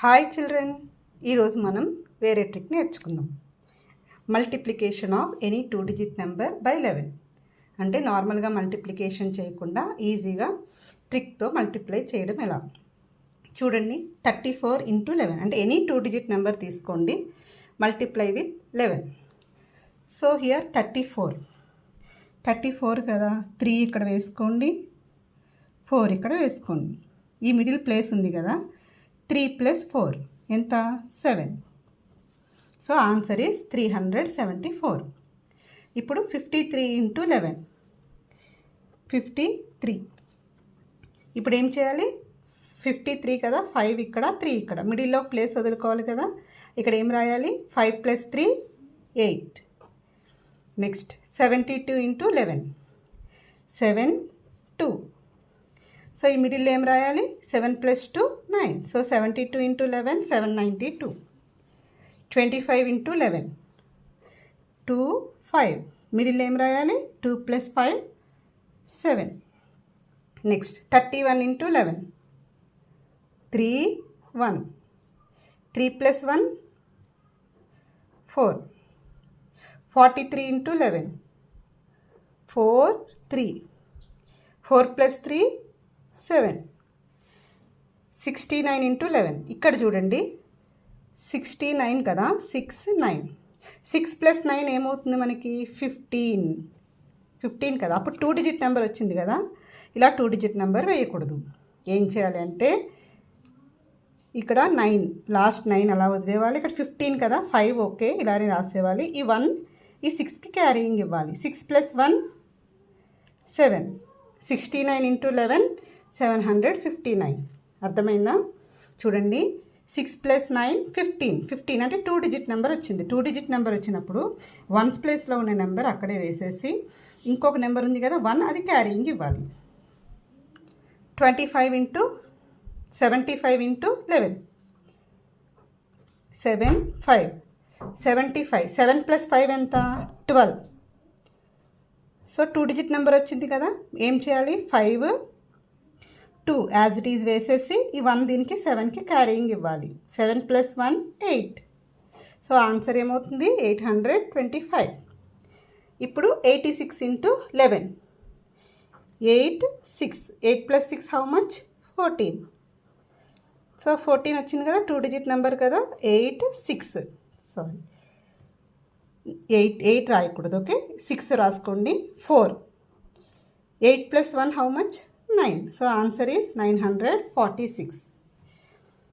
Hi children, ఈరోజు మనం వేరే ట్రిక్ నేర్చుకుందాం. Multiplication of any 2 digit number by 11. అంటే నార్మల్గా మల్టిప్లికేషన్ చేయకుండా ఈజీగా ట్రిక్తో మల్టిప్లై చేయడం ఎలా చూడండి. 34 × 11 అంటే ఎనీ 2 డిజిట్ నెంబర్ తీసుకోండి, మల్టిప్లై విత్ 11. సో హియర్ 34 కదా, 3 ఇక్కడ వేసుకోండి, 4 ఇక్కడ వేసుకోండి. ఈ మిడిల్ ప్లేస్ ఉంది కదా, 3 + 4 ఎంత? 7. So answer is 374. ఇప్పుడు 53 × 11 53. ఇప్పుడు ఏం చేయాలి? 53 కదా, 5 ఇక్కడ 3 ఇక్కడ, మిడిల్లో ప్లేస్ వదులుకోవాలి కదా. ఇక్కడ ఏం రాయాలి? 5 + 3 8. నెక్స్ట్ 72 × 11 7 2. సో ఈ మిడిల్లో ఏం రాయాలి? 7 + 2 9. సో 72 × 11 792. 25 × 11 2 5. మిడిల్లో ఏం రాయాలి? 2 + 5 7. నెక్స్ట్ 31 × 11 3 1. 3 + 1 4. 43 × 11 4 3. 4 + 3 7. 69 × 11 ఇక్కడ చూడండి, 69 కదా, 6 9. 6 + 9 ఏమవుతుంది మనకి? 15 కదా. అప్పుడు 2 డిజిట్ నెంబర్ వచ్చింది కదా, ఇలా 2 డిజిట్ నెంబర్ వేయకూడదు. ఏం చేయాలి అంటే ఇక్కడ 9 లాస్ట్ 9 అలా వదిలేవాలి. ఇక్కడ 15 కదా, 5 ఓకే ఇలానే రాసేవాలి. ఈ 1 ఈ 6కి క్యారీయింగ్ ఇవ్వాలి. 6 + 1 7. 69 × 11 759. అర్థమైందా? చూడండి, 6 + 9 15 అంటే 2 డిజిట్ నెంబర్ వచ్చింది. 2 డిజిట్ నెంబర్ వచ్చినప్పుడు 1s ప్లేస్లో ఉన్న నెంబర్ అక్కడే వేసేసి ఇంకొక నెంబర్ ఉంది కదా 1, అది క్యారీయింగ్ ఇవ్వాలి. 25 × 75 × 11 7 5. 75. 7 + 5 ఎంత? 12. సో 2 డిజిట్ నెంబర్ వచ్చింది కదా, ఏం చేయాలి? 5 2 యాజ్ ఇట్ ఈజ్ వేసేసి ఈ 1 దీనికి 7కి క్యారీయింగ్ ఇవ్వాలి. 7 + 1 8. సో ఆన్సర్ ఏమవుతుంది? 825. ఇప్పుడు 86 × 11 8 6. 8 + 6 హౌ మచ్? 14. సో 14 వచ్చింది కదా, 2 డిజిట్ నెంబర్ కదా, 8 6. సారీ 8 రాయకూడదు, ఓకే, 6 రాసుకోండి. 4. 8 + 1 how much? 9. So answer is 946.